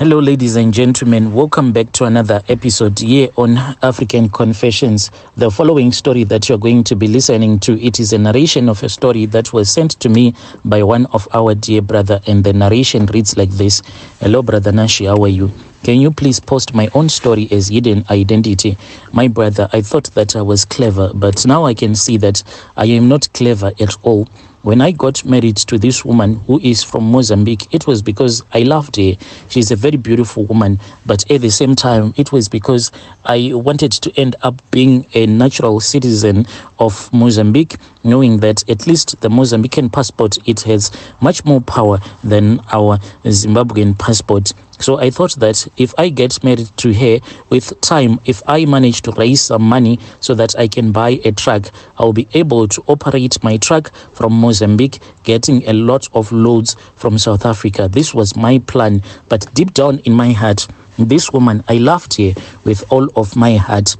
Hello, ladies and gentlemen. Welcome back to another episode here on African Confessions. The following story that you're going to be listening to, it is a narration of a story that was sent to me by one of our dear brother, and the narration reads like this. Hello, Brother Nashi, how are you? Can you please post my own story as hidden identity? My brother, I thought that I was clever, but now I can see that I am not clever at all. When I got married to this woman who is from Mozambique, it was because I loved her. She's a very beautiful woman, but at the same time, it was because I wanted to end up being a natural citizen of Mozambique, knowing that at least the Mozambican passport, it has much more power than our Zimbabwean passport. So I thought that if I get married to her, with time, if I manage to raise some money so that I can buy a truck, I'll be able to operate my truck from Mozambique, getting a lot of loads from South Africa. This was my plan. But deep down in my heart, this woman, I loved her with all of my heart.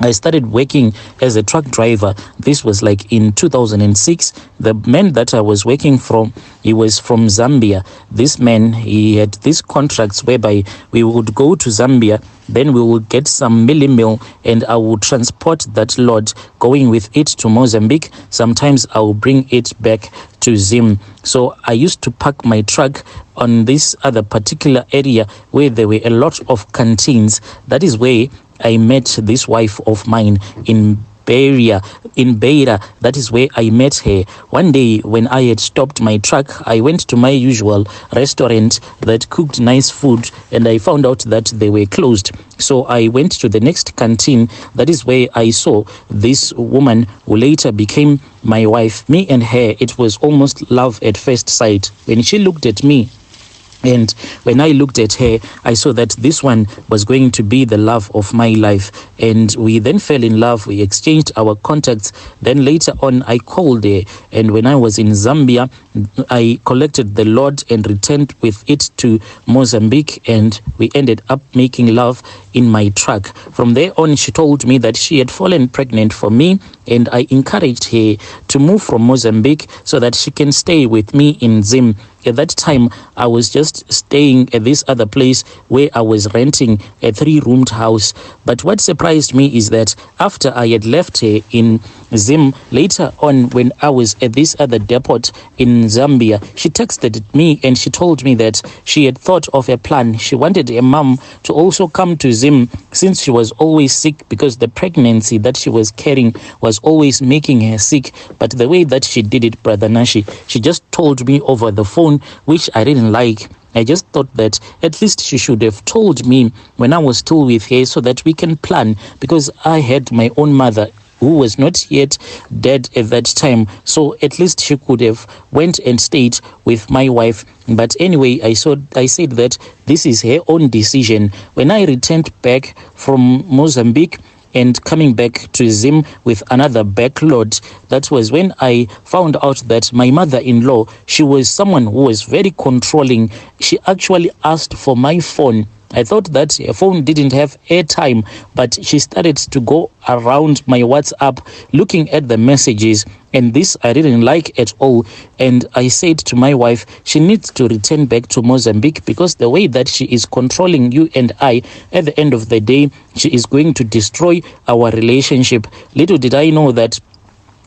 I started working as a truck driver. This was like in 2006. The man that I was working from, he was from Zambia. This man, he had these contracts whereby we would go to Zambia, then we would get some meal and I would transport that load going with it to Mozambique. Sometimes I will bring it back to Zim. So I used to park my truck on this other particular area where there were a lot of canteens. That is where I met this wife of mine in Beira. That is where I met her. One day when I had stopped my truck, I went to my usual restaurant that cooked nice food, and I found out that they were closed. So I went to the next canteen. That is where I saw this woman who later became my wife. Me and her, it was almost love at first sight. When she looked at me, and when I looked at her, I saw that this one was going to be the love of my life. And we then fell in love. We exchanged our contacts. Then later on, I called her. And when I was in Zambia, I collected the load and returned with it to Mozambique. And we ended up making love in my truck. From there on, she told me that she had fallen pregnant for me. And I encouraged her to move from Mozambique so that she can stay with me in Zim. At that time, I was just staying at this other place where I was renting a 3-roomed house. But what surprised me is that after I had left her in Zim, later on when I was at this other depot in Zambia, she texted me and she told me that she had thought of a plan. She wanted a mom to also come to Zim since she was always sick, because the pregnancy that she was carrying was always making her sick. But the way that she did it, Brother Nashi, she just told me over the phone, which I didn't like. I just thought that at least she should have told me when I was still with her so that we can plan, because I had my own mother who was not yet dead at that time. So at least she could have went and stayed with my wife. But anyway, I said that this is her own decision. When I returned back from Mozambique and coming back to Zim with another backload, that was when I found out that my mother-in-law, she was someone who was very controlling. She actually asked for my phone. I thought that her phone didn't have airtime, but she started to go around my WhatsApp looking at the messages, and this I didn't like at all. And I said to my wife, she needs to return back to Mozambique, because the way that she is controlling you and I, at the end of the day, she is going to destroy our relationship. Little did I know that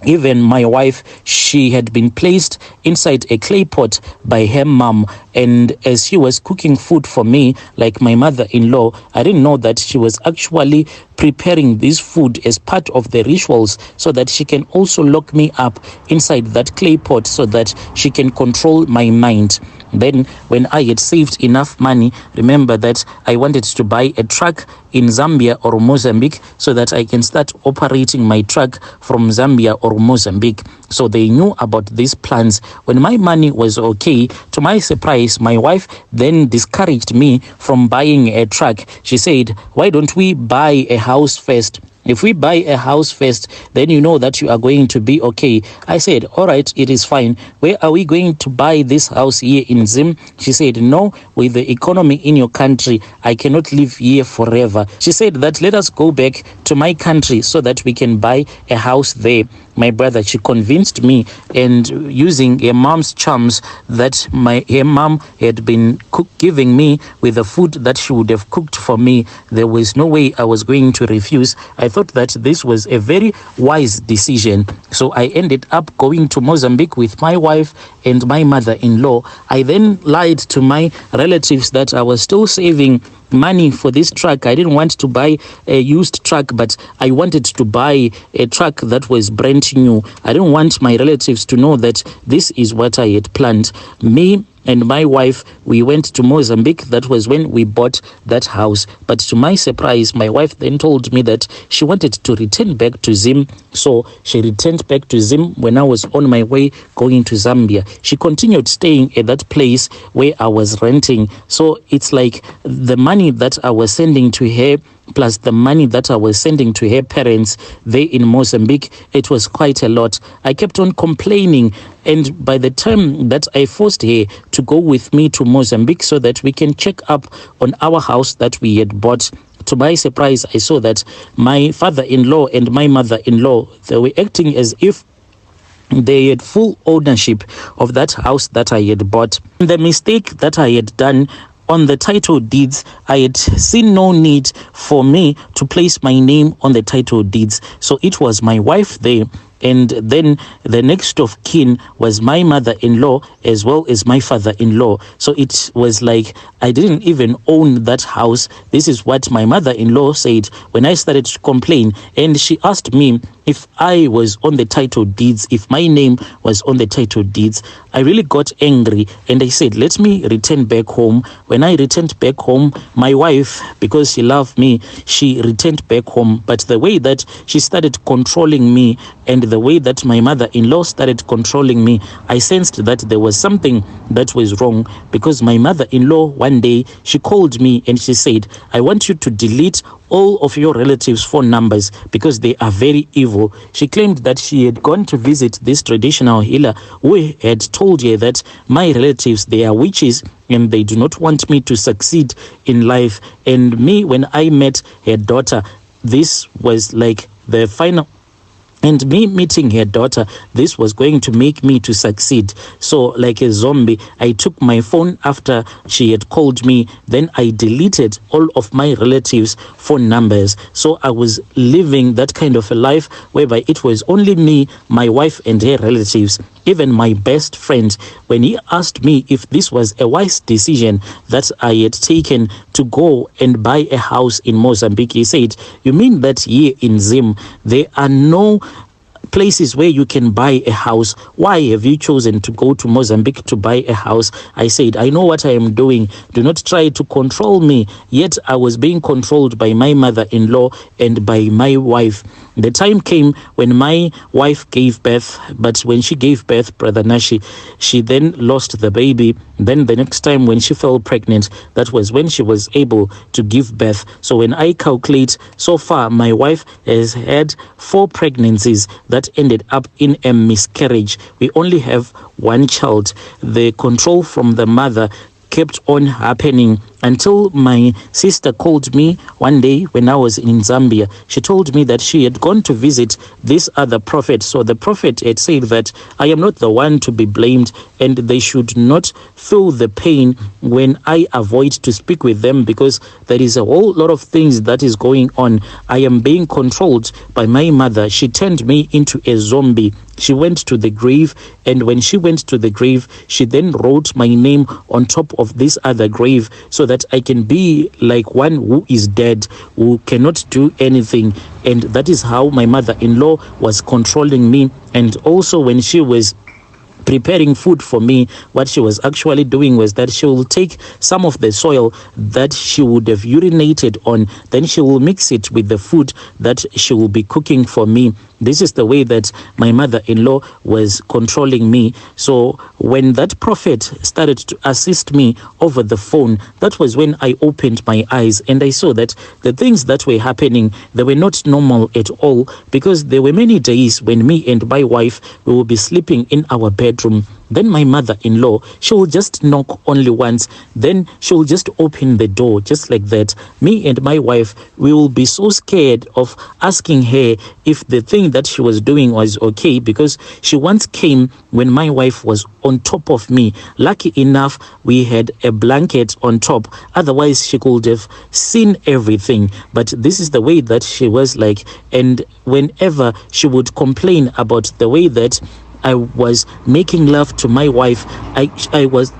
even my wife, she had been placed inside a clay pot by her mom, and as she was cooking food for me, like my mother-in-law, I didn't know that she was actually preparing this food as part of the rituals so that she can also lock me up inside that clay pot so that she can control my mind. Then when I had saved enough money, remember that I wanted to buy a truck in Zambia or Mozambique so that I can start operating my truck from Zambia or Mozambique. So they knew about these plans. When my money was okay, to my surprise, my wife then discouraged me from buying a truck. She said, why don't we buy a house first? If we buy a house first, then you know that you are going to be okay. I said, all right, it is fine. Where are we going to buy this house here in Zim? She said, no, with the economy in your country, I cannot live here forever. She said that let us go back to my country so that we can buy a house there. my brother. She convinced me, and using her mom's charms, that her mom had been giving me with the food that she would have cooked for me. There was no way I was going to refuse. I thought that this was a very wise decision. So I ended up going to Mozambique with my wife and my mother-in-law. I then lied to my relatives that I was still saving money for this truck. I didn't want to buy a used truck, but I wanted to buy a truck that was brand new. I didn't want my relatives to know that this is what I had planned. Me and my wife, we went to Mozambique. That was when we bought that house. But to my surprise, my wife then told me that she wanted to return back to Zim. So she returned back to Zim when I was on my way going to Zambia. She continued staying at that place where I was renting. So it's like the money that I was sending to her plus the money that I was sending to her parents there in Mozambique, it was quite a lot. I kept on complaining, and by the time that I forced her to go with me to Mozambique so that we can check up on our house that we had bought, to my surprise, I saw that my father-in-law and my mother-in-law, they were acting as if they had full ownership of that house that I had bought. The mistake that I had done on the title deeds, I had seen no need for me to place my name on the title deeds. So it was my wife there, and then the next of kin was my mother-in-law as well as my father-in-law. So it was like I didn't even own that house. This is what my mother-in-law said when I started to complain, and she asked me if I was on the title deeds, if my name was on the title deeds. I really got angry, and I said, let me return back home. When I returned back home, my wife, because she loved me, she returned back home. But the way that she started controlling me and the way that my mother-in-law started controlling me, I sensed that there was something that was wrong, because my mother-in-law, one day, she called me and she said, I want you to delete all of your relatives' phone numbers because they are very evil. She claimed that she had gone to visit this traditional healer who had told her that my relatives, they are witches and they do not want me to succeed in life. And me, when I met her daughter, this was like the final. And me meeting her daughter, this was going to make me to succeed. So like a zombie, I took my phone after she had called me. Then I deleted all of my relatives' phone numbers. So I was living that kind of a life whereby it was only me, my wife, and her relatives. Even my best friend, when he asked me if this was a wise decision that I had taken to go and buy a house in Mozambique, he said, you mean that here in Zim, there are no places where you can buy a house? Why have you chosen to go to Mozambique to buy a house? I said, I know what I am doing. Do not try to control me. Yet I was being controlled by my mother-in-law and by my wife. The time came when my wife gave birth, but when she gave birth, Brother Nashi, she then lost the baby. Then the next time when she fell pregnant, that was when she was able to give birth. So when I calculate, so far my wife has had 4 pregnancies that ended up in a miscarriage. We only have one child. The control from the mother kept on happening until my sister called me one day when I was in Zambia. She told me that she had gone to visit this other prophet. So the prophet had said that I am not the one to be blamed, and they should not feel the pain when I avoid to speak with them, because there is a whole lot of things that is going on. I am being controlled by my mother. She turned me into a zombie. She went to the grave, and when she went to the grave, she then wrote my name on top of this other grave so that I can be like one who is dead, who cannot do anything. And that is how my mother-in-law was controlling me. And also when she was preparing food for me, what she was actually doing was that she will take some of the soil that she would have urinated on, then she will mix it with the food that she will be cooking for me. This is the way that my mother-in-law was controlling me. So when that prophet started to assist me over the phone, that was when I opened my eyes and I saw that the things that were happening, they were not normal at all, because there were many days when me and my wife, we will be sleeping in our bedroom. Then my mother-in-law, she will just knock only once. Then she will just open the door just like that. Me and my wife, we will be so scared of asking her if the thing that she was doing was okay, because she once came when my wife was on top of me. Lucky enough, we had a blanket on top. Otherwise, she could have seen everything. But this is the way that she was like. And whenever she would complain about the way that I was making love to my wife, I was,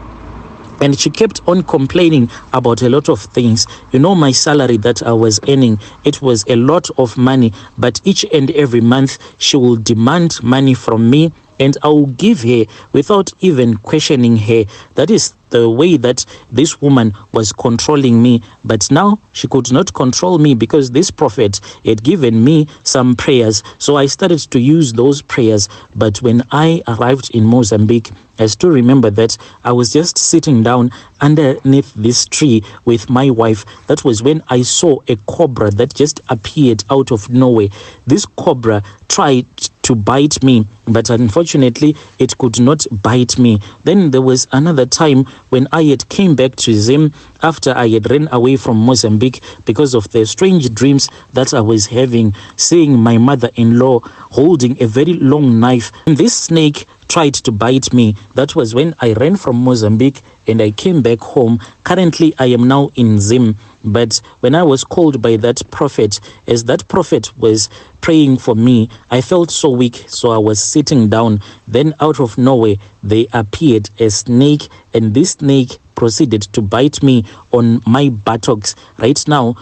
and she kept on complaining about a lot of things. You know, my salary that I was earning, it was a lot of money, but each and every month she will demand money from me, and I will give her without even questioning her. That is the way that this woman was controlling me. But now she could not control me because this prophet had given me some prayers. So I started to use those prayers. But when I arrived in Mozambique, I still remember that I was just sitting down underneath this tree with my wife. That was when I saw a cobra that just appeared out of nowhere. This cobra tried to bite me, but unfortunately it could not bite me. Then there was another time when I had came back to Zim after I had ran away from Mozambique because of the strange dreams that I was having, seeing my mother-in-law holding a very long knife, and this snake tried to bite me. That was when I ran from Mozambique and I came back home. Currently, I am now in Zim. But when I was called by that prophet, as that prophet was praying for me, I felt so weak, so I was sitting down. Then out of nowhere, there appeared a snake, and this snake proceeded to bite me on my buttocks. Right now,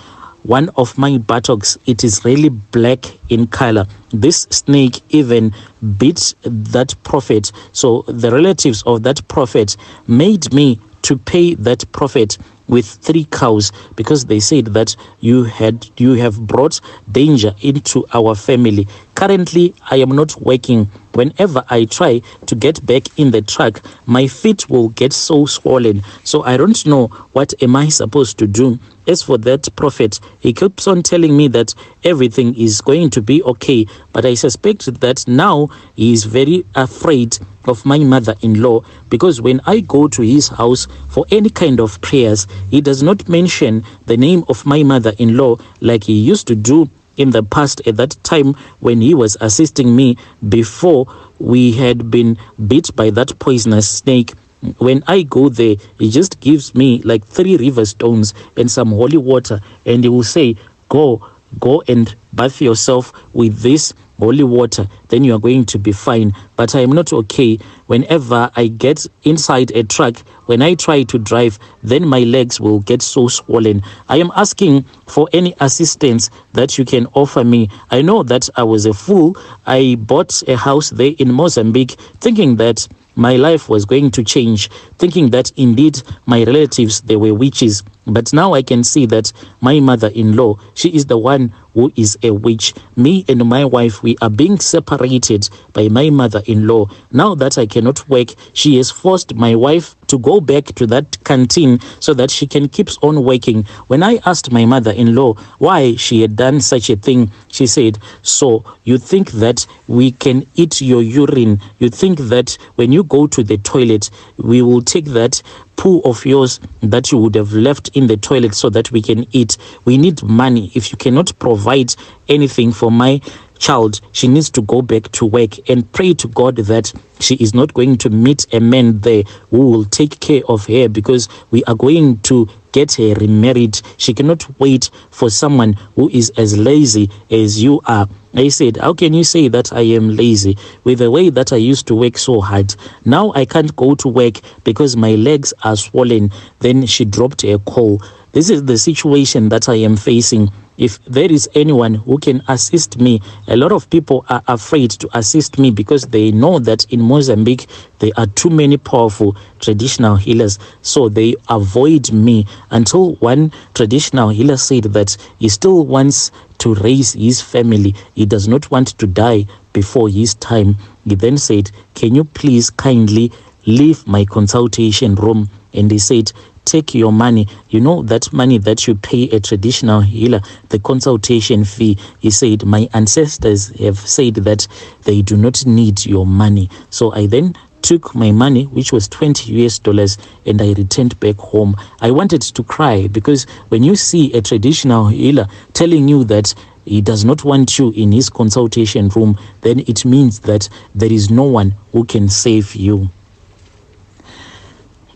one of my buttocks, it is really black in color. This snake even bit that prophet. So the relatives of that prophet made me to pay that prophet with 3 cows, because they said that you have brought danger into our family. Currently, I am not working. Whenever I try to get back in the truck, my feet will get so swollen. So I don't know what am I supposed to do. As for that prophet, he keeps on telling me that everything is going to be okay. But I suspect that now he is very afraid of my mother-in-law, because when I go to his house for any kind of prayers, he does not mention the name of my mother-in-law like he used to do in the past, at that time when he was assisting me before we had been bit by that poisonous snake. When I go there, he just gives me like 3 river stones and some holy water, and he will say, go and bath yourself with this holy water, then you are going to be fine. But I am not okay. Whenever I get inside a truck, when I try to drive, then my legs will get so swollen. I am asking for any assistance that you can offer me. I know that I was a fool. I bought a house there in Mozambique thinking that my life was going to change, thinking that indeed my relatives, they were witches. But now I can see that my mother-in-law, she is the one who is a witch. Me and my wife, we are being separated by my mother-in-law. Now that I cannot work, she has forced my wife to go back to that canteen so that she can keep on working. When I asked my mother-in-law why she had done such a thing, she said, so you think that we can eat your urine? You think that when you go to the toilet, we will take that poo of yours that you would have left in the toilet so that we can eat? We need money. If you cannot provide anything for my child, she needs to go back to work, and pray to God that she is not going to meet a man there who will take care of her, because we are going to get her remarried. She cannot wait for someone who is as lazy as you are. I said, how can you say that I am lazy with the way that I used to work so hard? Now I can't go to work because my legs are swollen. Then she dropped a call. This is the situation that I am facing. If there is anyone who can assist me, a lot of people are afraid to assist me because they know that in Mozambique there are too many powerful traditional healers, so they avoid me, until one traditional healer said that he still wants to raise his family. He does not want to die before his time. He then said, can you please kindly leave my consultation room? And he said, take your money. You know that money that you pay a traditional healer, the consultation fee. He said, my ancestors have said that they do not need your money. So I then took my money, which was $20, and I returned back home. I wanted to cry, because when you see a traditional healer telling you that he does not want you in his consultation room, then it means that there is no one who can save you.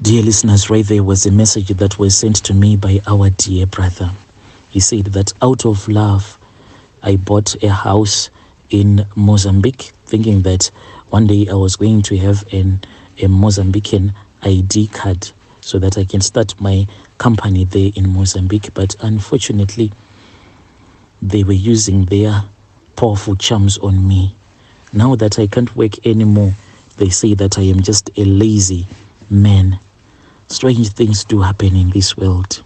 Dear listeners, right there was a message that was sent to me by our dear brother. He said that out of love, I bought a house in Mozambique, thinking that one day I was going to have a Mozambican ID card so that I can start my company there in Mozambique. But unfortunately, they were using their powerful charms on me. Now that I can't work anymore, they say that I am just a lazy man. Strange things do happen in this world.